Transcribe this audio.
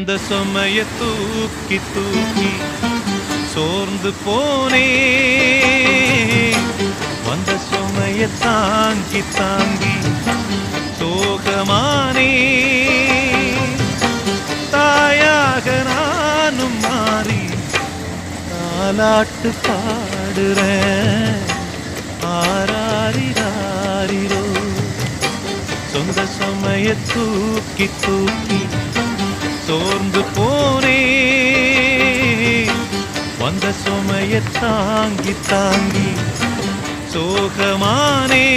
இந்த சுமைய தூக்கி தூக்கி சோர்ந்து போனே, வந்த சுமைய தாங்கி தாங்கி சோகமானே. தாயாக நானும் மாறி தாலாட்டு பாடுறேன். ஆராரிராரிரோ, சொந்த சுமைய தூக்கி தூக்கி சோர்ந்து போனே, வந்த சுமைய தாங்கி தாங்கி சோகமானே.